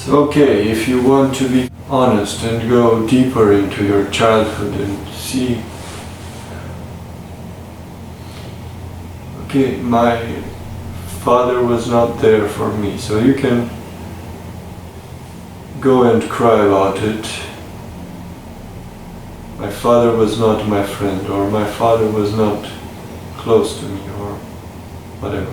Okay, if you want to be honest and go deeper into your childhood and see, okay, my father was not there for me, so you can go and cry about it. My father was not my friend, or my father was not close to me, or whatever.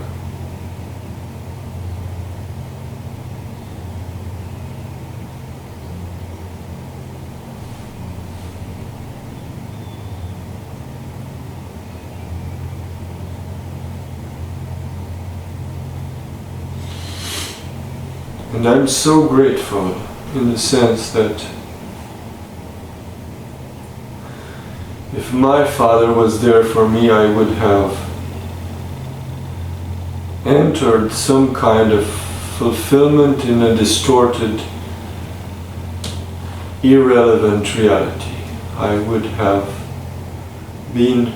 And I'm so grateful in the sense that if my father was there for me, I would have entered some kind of fulfillment in a distorted, irrelevant reality. I would have been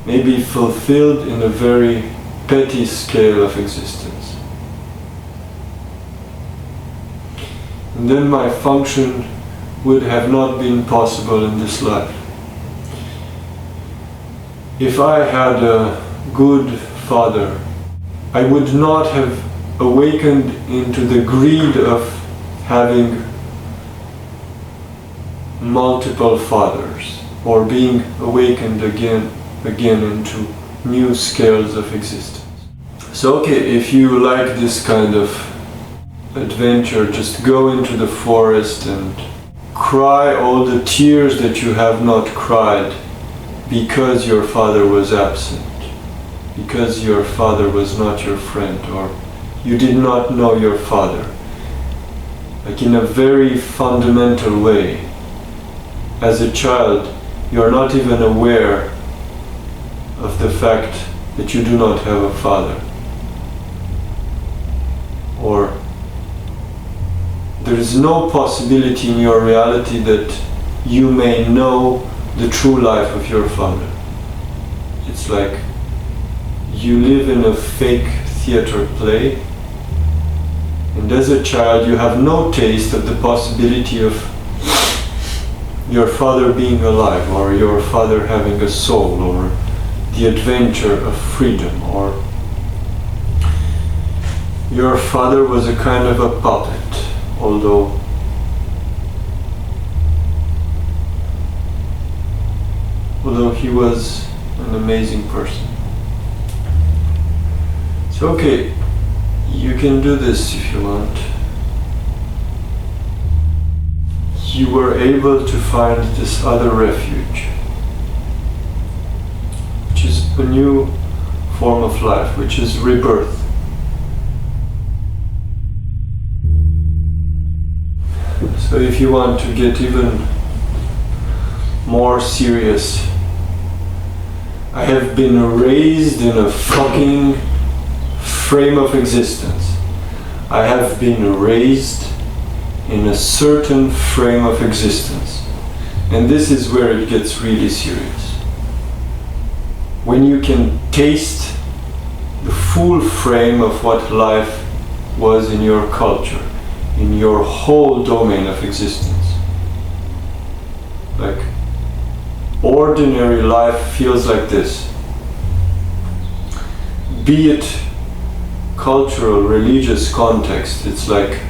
maybe fulfilled in a very petty scale of existence. And then my function would have not been possible in this life. If I had a good father, I would not have awakened into the greed of having multiple fathers, or being awakened again into new scales of existence. So okay, if you like this kind of adventure, just go into the forest and cry all the tears that you have not cried because your father was absent, because your father was not your friend, or you did not know your father. Like in a very fundamental way. As a child, you are not even aware of the fact that you do not have a father. Or there is no possibility in your reality that you may know the true life of your father. It's like you live in a fake theater play, and as a child you have no taste of the possibility of your father being alive, or your father having a soul, or the adventure of freedom, or your father was a kind of a puppet. Although he was an amazing person. So okay, you can do this if you want. You were able to find this other refuge, which is a new form of life, which is rebirth. So if you want to get even more serious, I have been raised in a fucking frame of existence. I have been raised in a certain frame of existence. And this is where it gets really serious. When you can taste the full frame of what life was in your culture, in your whole domain of existence. Like, ordinary life feels like this. Be it cultural, religious context, it's like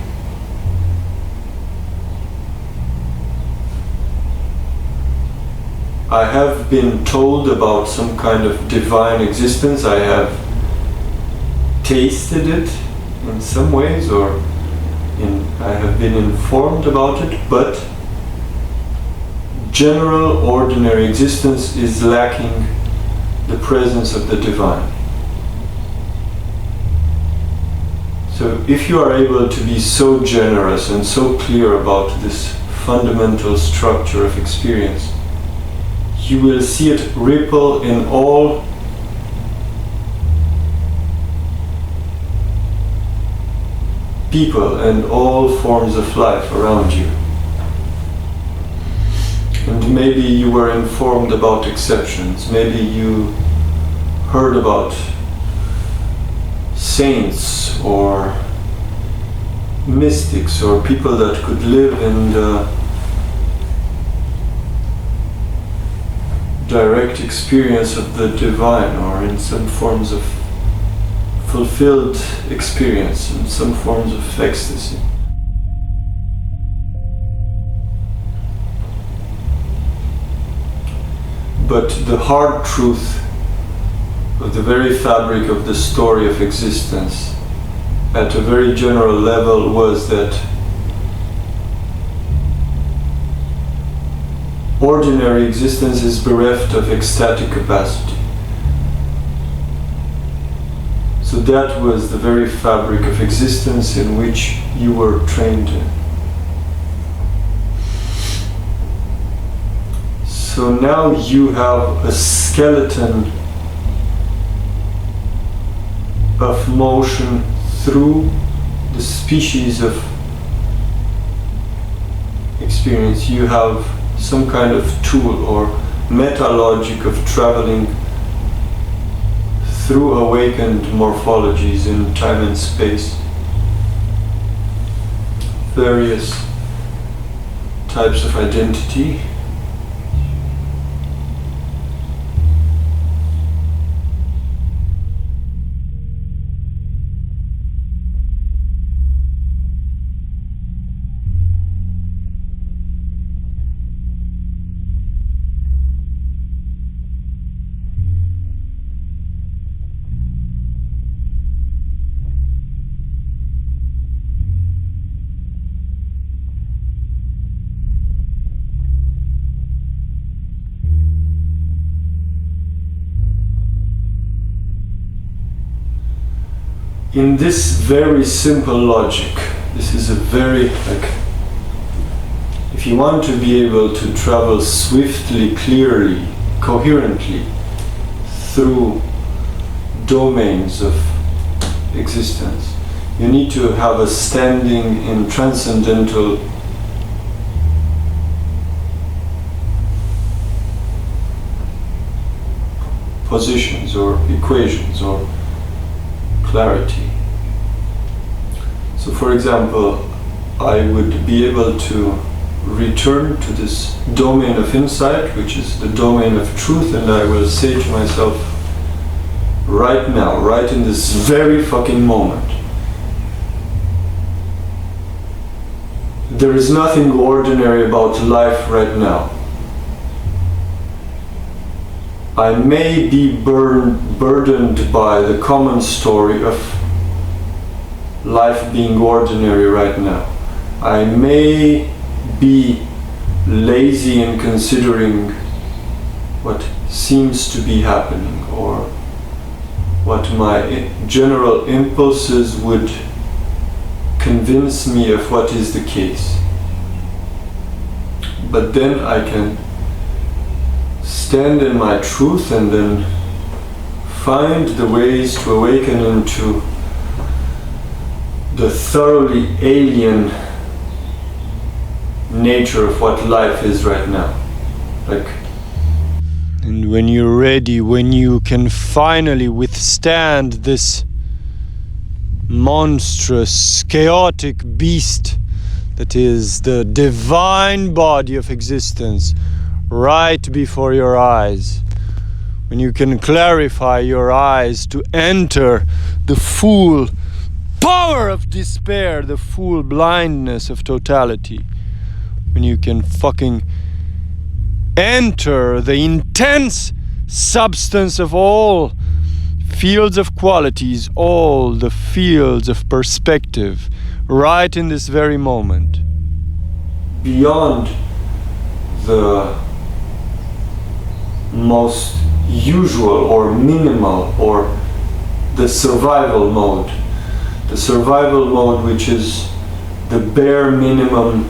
I have been told about some kind of divine existence, I have tasted it in some ways, or I have been informed about it, but general ordinary existence is lacking the presence of the divine. So if you are able to be so generous and so clear about this fundamental structure of experience, you will see it ripple in all people and all forms of life around you. And maybe you were informed about exceptions, maybe you heard about saints or mystics or people that could live in the direct experience of the divine, or in some forms of fulfilled experience, in some forms of ecstasy. But the hard truth of the very fabric of the story of existence at a very general level was that ordinary existence is bereft of ecstatic capacity. So that was the very fabric of existence in which you were trained in. So now you have a skeleton of motion through the species of experience. You have some kind of tool or meta-logic of traveling through awakened morphologies in time and space. Various types of identity. In this very simple logic, this is a very, if you want to be able to travel swiftly, clearly, coherently through domains of existence, you need to have a standing in transcendental positions or equations or clarity. So for example, I would be able to return to this domain of insight, which is the domain of truth, and I will say to myself, right now, right in this very fucking moment, there is nothing ordinary about life right now. I may be burdened by the common story of life being ordinary right now. I may be lazy in considering what seems to be happening or what my general impulses would convince me of what is the case. But then I can stand in my truth and then find the ways to awaken into the thoroughly alien nature of what life is right now. And when you're ready, when you can finally withstand this monstrous, chaotic beast that is the divine body of existence right before your eyes, when you can clarify your eyes to enter the full power of despair, the full blindness of totality, when you can fucking enter the intense substance of all fields of qualities, all the fields of perspective, right in this very moment. Beyond the most usual or minimal or the survival mode. The survival mode, which is the bare minimum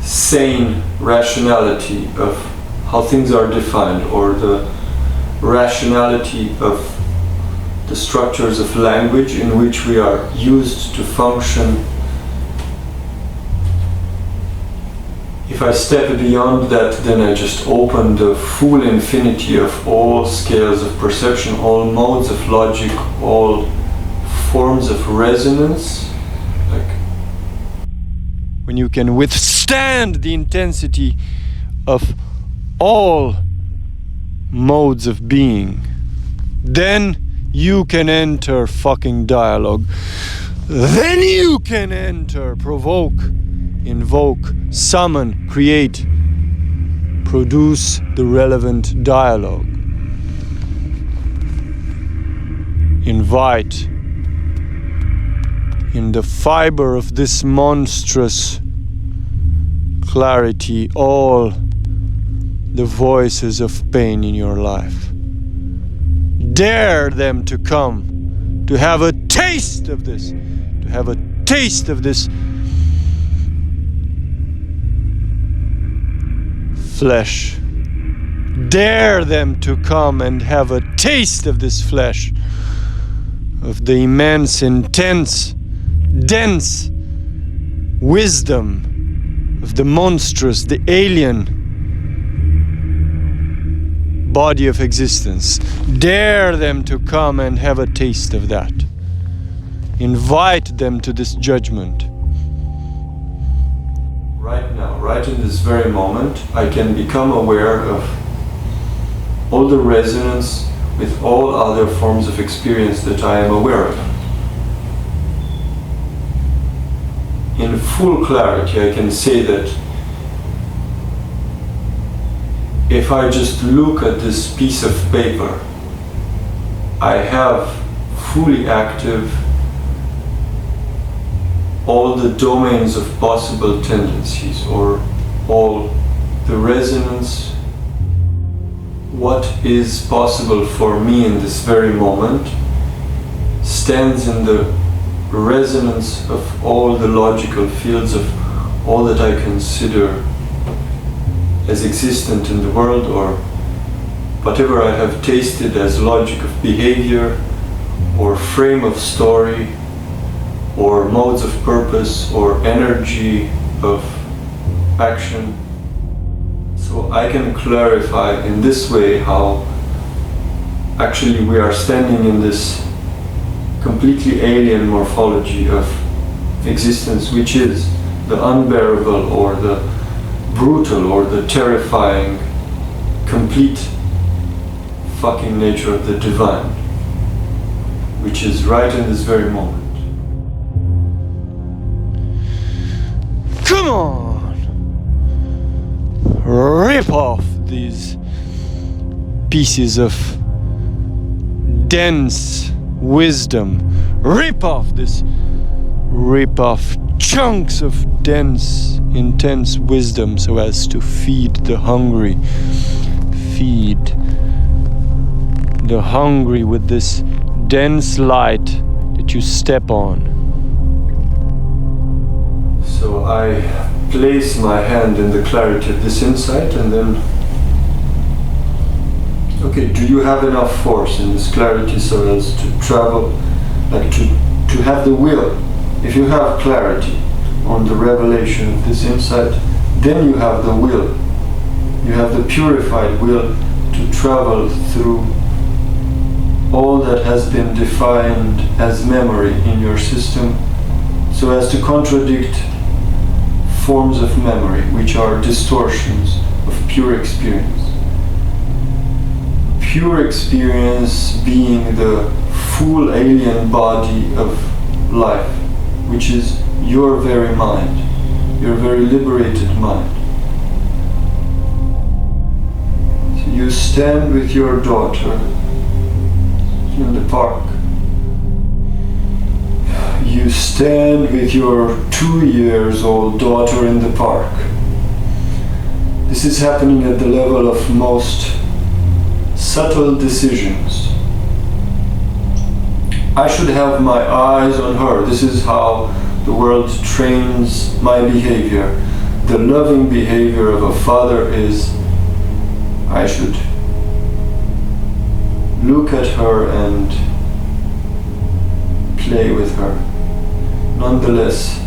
sane rationality of how things are defined, or the rationality of the structures of language in which we are used to function. If I step beyond that, then I just open the full infinity of all scales of perception, all modes of logic, all forms of resonance, like when you can withstand the intensity of all modes of being, then you can enter fucking dialogue. Then you can enter, provoke, invoke, summon, create, produce the relevant dialogue. Invite in the fiber of this monstrous clarity all the voices of pain in your life. Dare them to come, to have a taste of this, to have a taste of this flesh. Dare them to come and have a taste of this flesh, of the immense, intense, dense wisdom of the monstrous, the alien body of existence. Dare them to come and have a taste of that. Invite them to this judgment. right now, right in this very moment, I can become aware of all the resonance with all other forms of experience that I am aware of. In full clarity, I can say that if I just look at this piece of paper, I have fully active all the domains of possible tendencies, or all the resonance, what is possible for me in this very moment stands in the resonance of all the logical fields of all that I consider as existent in the world, or whatever I have tasted as logic of behavior, or frame of story, or modes of purpose, or energy of action. So I can clarify in this way how actually we are standing in this completely alien morphology of existence, which is the unbearable, or the brutal, or the terrifying, complete fucking nature of the divine, which is right in this very moment. Come on! Rip off these pieces of dense wisdom. Rip off chunks of dense, intense wisdom so as to feed the hungry. Feed the hungry with this dense light that you step on. So I place my hand in the clarity of this insight, and then, okay, do you have enough force in this clarity so as to travel, like to have the will? If you have clarity on the revelation of this insight, then you have the will. You have the purified will to travel through all that has been defined as memory in your system, so as to contradict forms of memory which are distortions of pure experience. Pure experience being the full alien body of life, which is your very mind, your very liberated mind. So you stand with your daughter in the park. You stand with your 2-year-old daughter in the park. This is happening at the level of most subtle decisions. I should have my eyes on her. This is how the world trains my behavior. The loving behavior of a father is I should look at her and play with her. Nonetheless,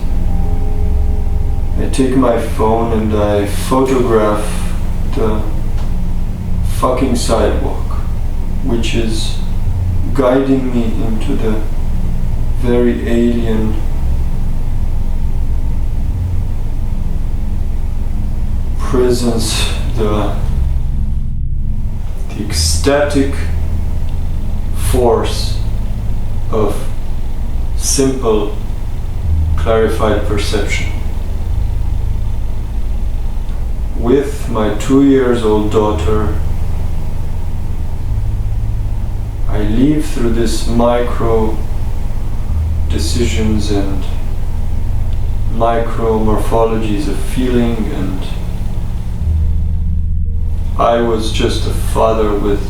I take my phone and I photograph the fucking sidewalk, which is guiding me into the very alien presence, the ecstatic force of simple, clarified perception. With my 2-year-old daughter, I live through this micro decisions and micro morphologies of feeling, and I was just a father with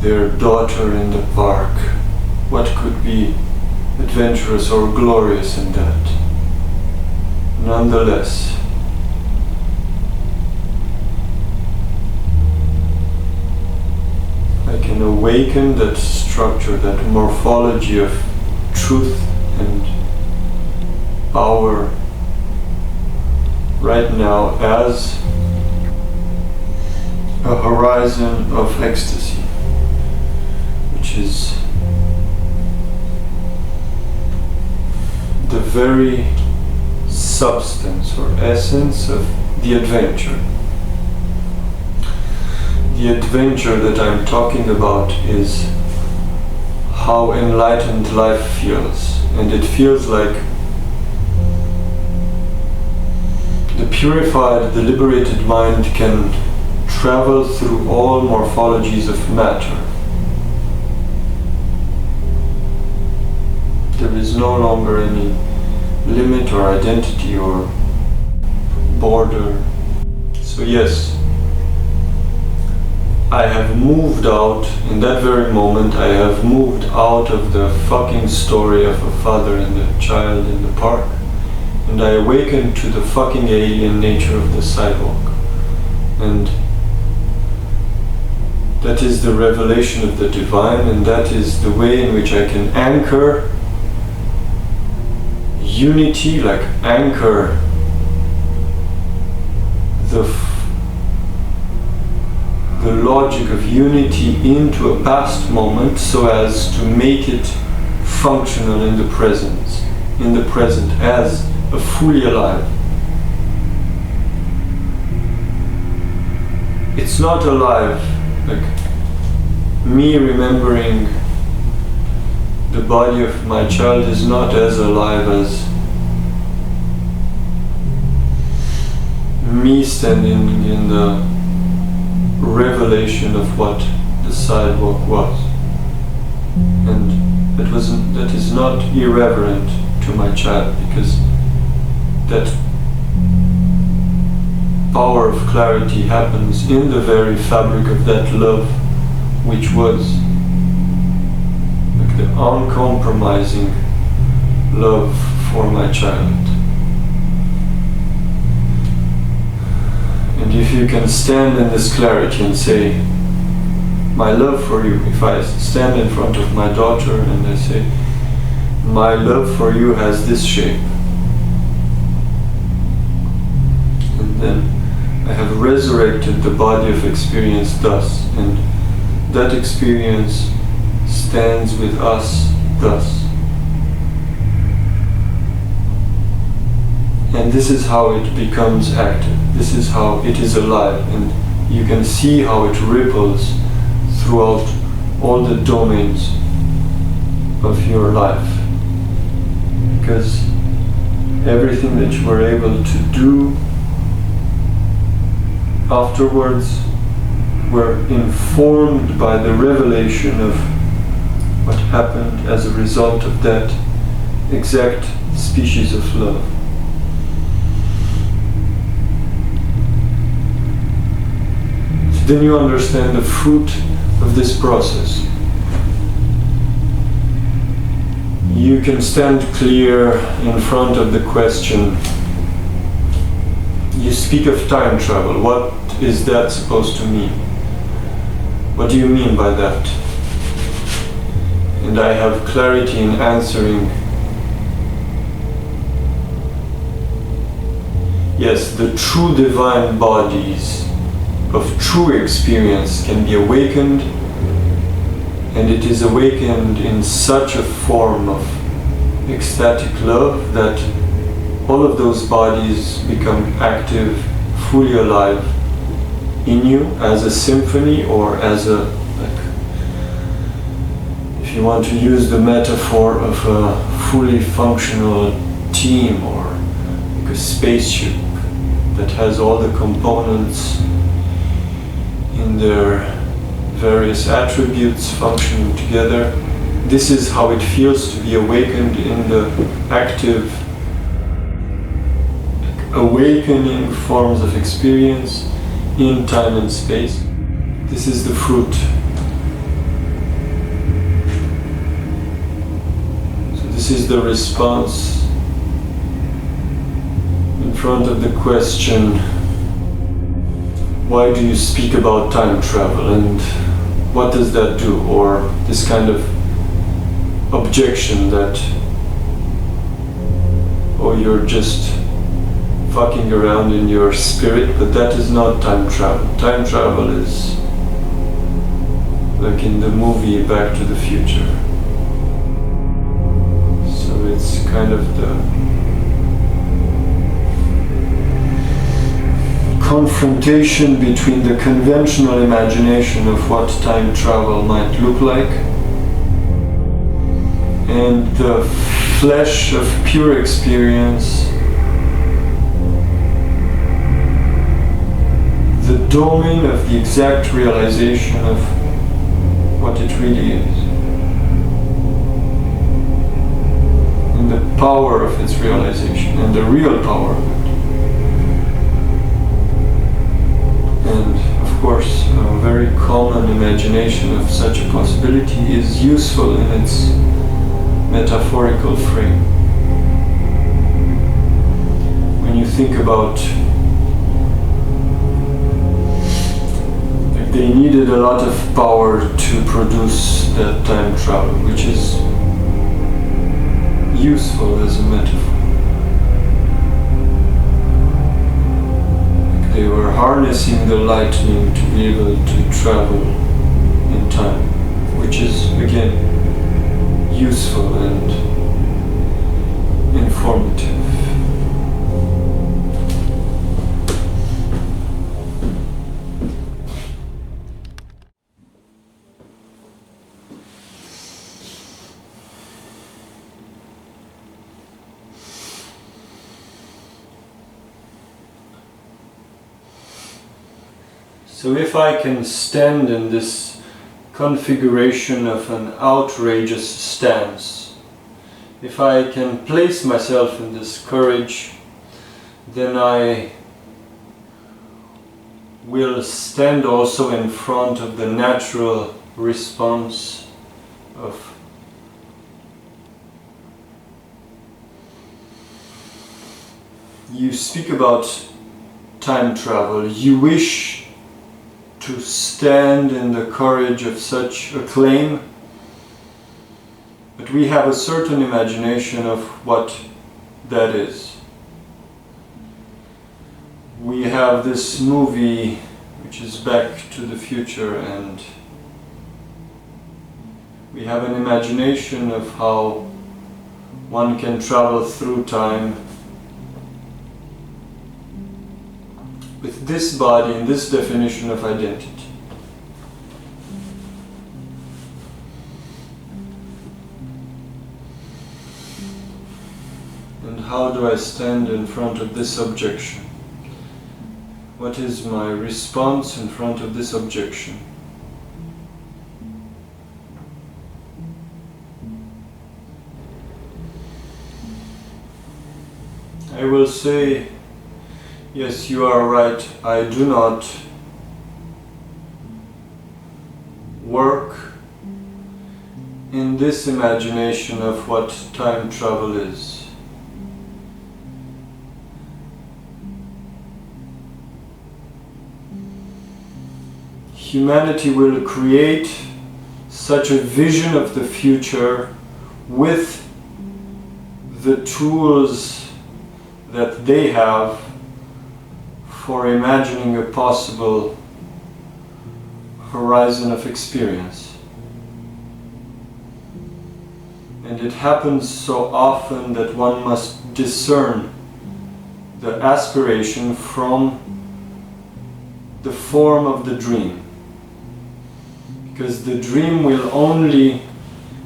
their daughter in the park. What could be adventurous or glorious in that? Nonetheless, I can awaken that structure, that morphology of truth and power right now as a horizon of ecstasy, which is the very substance or essence of the adventure. The adventure that I'm talking about is how enlightened life feels, and it feels like the purified, the liberated mind can travel through all morphologies of matter. There is no longer any limit or identity or border. So yes, I have moved out, in that very moment, I have moved out of the fucking story of a father and a child in the park, and I awakened to the fucking alien nature of the sidewalk. And that is the revelation of the divine, and that is the way in which I can anchor unity, like anchor the logic of unity into a past moment so as to make it functional in the present as a fully alive. It's not alive, like me remembering the body of my child is not as alive as me standing in the revelation of what the sidewalk was. And that is not irreverent to my child, because that power of clarity happens in the very fabric of that love, which was like the uncompromising love for my child. And if you can stand in this clarity and say, my love for you, if I stand in front of my daughter and I say, my love for you has this shape, and then I have resurrected the body of experience thus, and that experience stands with us thus. And this is how it becomes active. This is how it is alive, and you can see how it ripples throughout all the domains of your life. Because everything that you were able to do afterwards were informed by the revelation of what happened as a result of that exact species of love. So then you understand the fruit of this process. You can stand clear in front of the question. You speak of time travel. What is that supposed to mean? What do you mean by that? And I have clarity in answering. Yes, the true divine bodies of true experience can be awakened and it is awakened in such a form of ecstatic love that all of those bodies become active, fully alive in you as a symphony, or as a, if you want to use the metaphor of a fully functional team, or like a spaceship that has all the components in their various attributes functioning together. This is how it feels to be awakened in the active, awakening forms of experience in time and space. This is the fruit. So this is the response in front of the question, why do you speak about time travel and what does that do? Or this kind of objection that, oh, you're just fucking around in your spirit, but that is not time travel. Time travel is like in the movie Back to the Future. So it's kind of the confrontation between the conventional imagination of what time travel might look like and the flesh of pure experience, the domain of the exact realization of what it really is, and the power of its realization, and the real power of it. And of course, a very common imagination of such a possibility is useful in its metaphorical frame. When you think about, like, they needed a lot of power to produce that time travel, which is useful as a metaphor. They were harnessing the lightning to be able to travel in time, which is again useful and informative. So if I can stand in this configuration of an outrageous stance, if I can place myself in this courage, then I will stand also in front of the natural response of you speak about time travel, you wish to stand in the courage of such a claim, but we have a certain imagination of what that is. We have this movie which is Back to the Future, and we have an imagination of how one can travel through time with this body and this definition of identity. And how do I stand in front of this objection? What is my response in front of this objection? I will say, yes, you are right, I do not work in this imagination of what time travel is. Humanity will create such a vision of the future with the tools that they have for imagining a possible horizon of experience. it happens so often that one must discern the aspiration from the form of the dream. Because the dream will only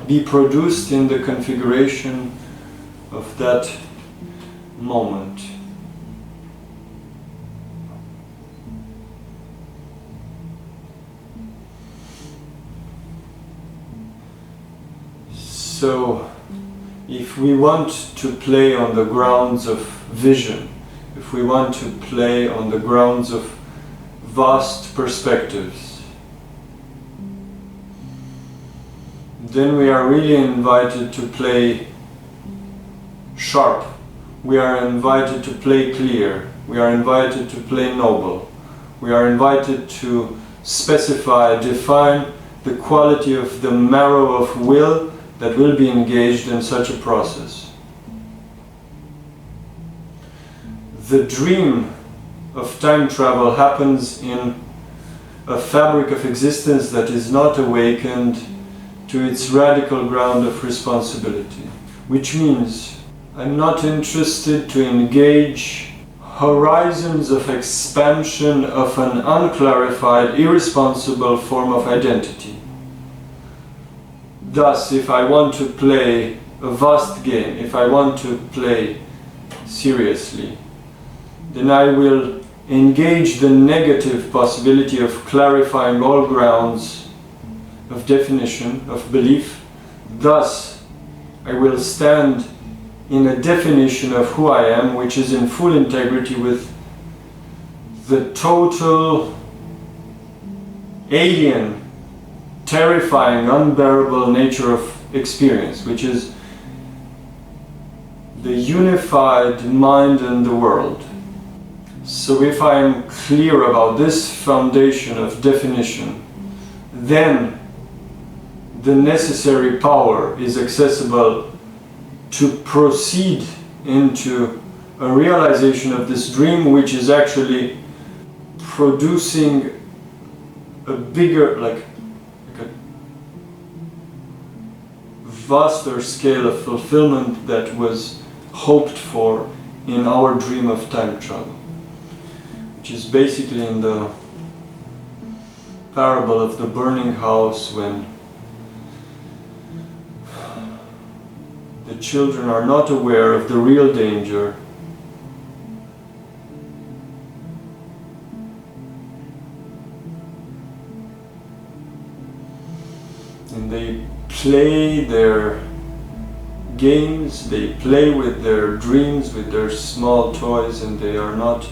be produced in the configuration of that moment. So, if we want to play on the grounds of vision, if we want to play on the grounds of vast perspectives, then we are really invited to play sharp. We are invited to play clear. We are invited to play noble. We are invited to specify, define the quality of the marrow of will that will be engaged in such a process. The dream of time travel happens in a fabric of existence that is not awakened to its radical ground of responsibility, which means I'm not interested to engage horizons of expansion of an unclarified, irresponsible form of identity. Thus, if I want to play a vast game, if I want to play seriously, then I will engage the negative possibility of clarifying all grounds of definition, of belief. Thus, I will stand in a definition of who I am, which is in full integrity with the total alien, terrifying, unbearable nature of experience, which is the unified mind and the world. So if I am clear about this foundation of definition, then the necessary power is accessible to proceed into a realization of this dream, which is actually producing a bigger, like a vaster scale of fulfillment that was hoped for in our dream of time travel, which is basically in the parable of the burning house, when the children are not aware of the real danger, and they play their games, they play with their dreams, with their small toys, and they are not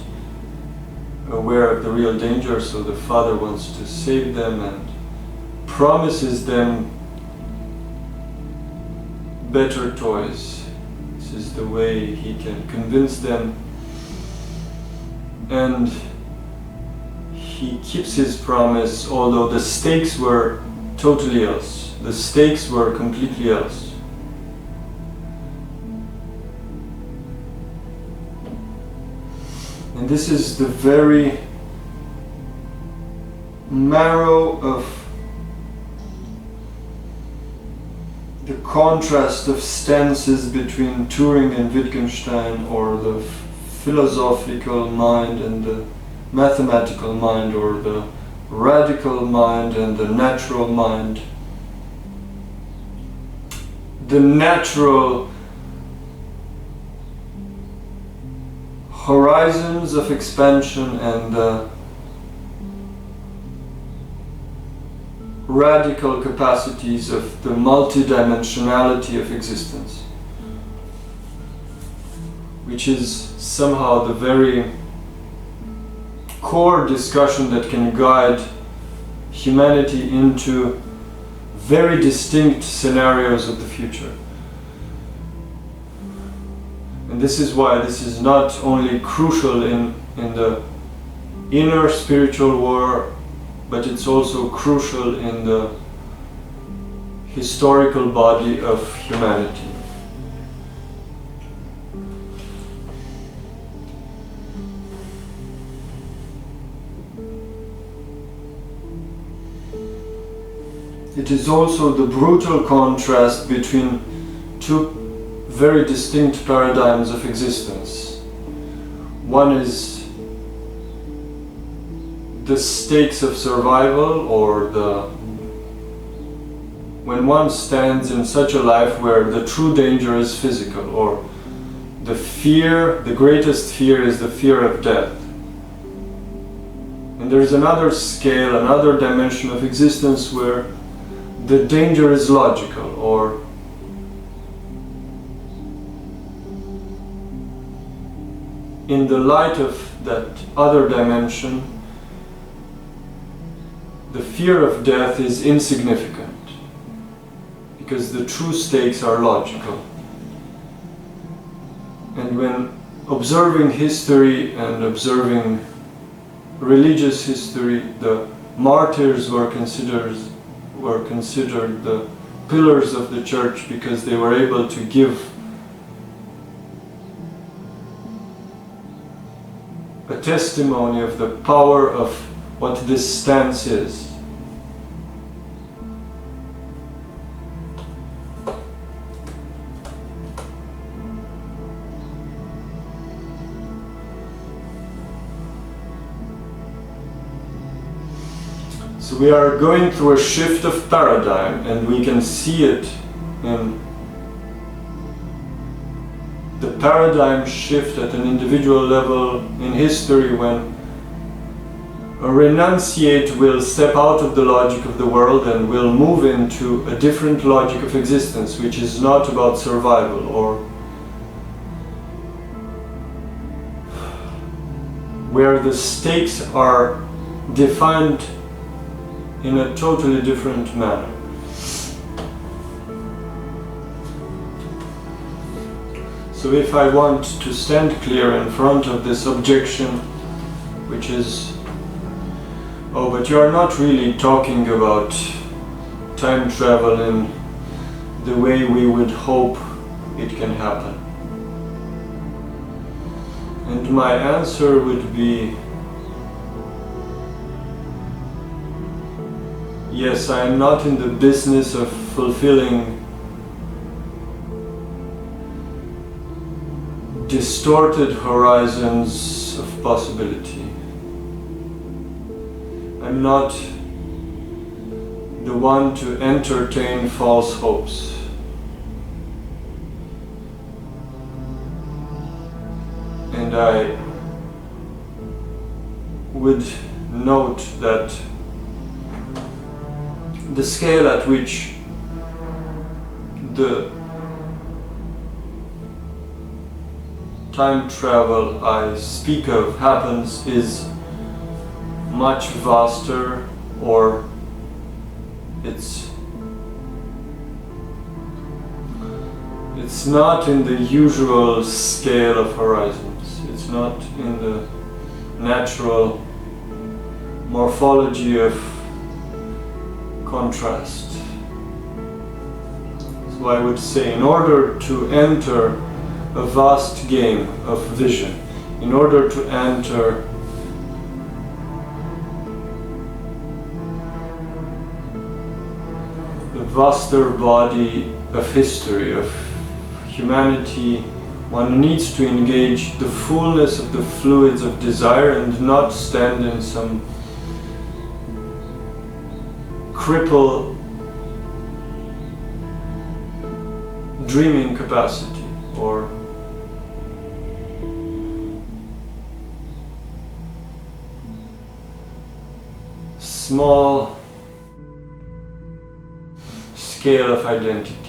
aware of the real danger. So the father wants to save them and promises them better toys. This is the way he can convince them, and he keeps his promise, although the stakes were totally else. The stakes were completely else. And this is the very marrow of the contrast of stances between Turing and Wittgenstein, or the philosophical mind and the mathematical mind, or the radical mind and the natural mind. The natural horizons of expansion and the radical capacities of the multidimensionality of existence, which is somehow the very core discussion that can guide humanity into very distinct scenarios of the future. And this is why this is not only crucial in the inner spiritual war, but it's also crucial in the historical body of humanity. It is also the brutal contrast between two very distinct paradigms of existence. One is the stakes of survival, or when one stands in such a life where the true danger is physical, or the greatest fear is the fear of death. And there's another scale, another dimension of existence where the danger is logical, or in the light of that other dimension, the fear of death is insignificant, because the true stakes are logical. And when observing history and observing religious history, the martyrs were considered the pillars of the church, because they were able to give a testimony of the power of what this stance is. So we are going through a shift of paradigm, and we can see it in the paradigm shift at an individual level in history, when a renunciate will step out of the logic of the world and will move into a different logic of existence, which is not about survival, or where the stakes are defined in a totally different manner. So if I want to stand clear in front of this objection, which is, oh, but you are not really talking about time travel in the way we would hope it can happen. And my answer would be, yes, I am not in the business of fulfilling distorted horizons of possibility. I'm not the one to entertain false hopes. And I would note that the scale at which the time travel I speak of happens is much vaster, or it's not in the usual scale of horizons. It's not in the natural morphology of contrast. So I would say, in order to enter a vast game of vision, in order to enter the vaster body of history, of humanity, one needs to engage the fullness of the fluids of desire and not stand in some cripple dreaming capacity, or small scale of identity.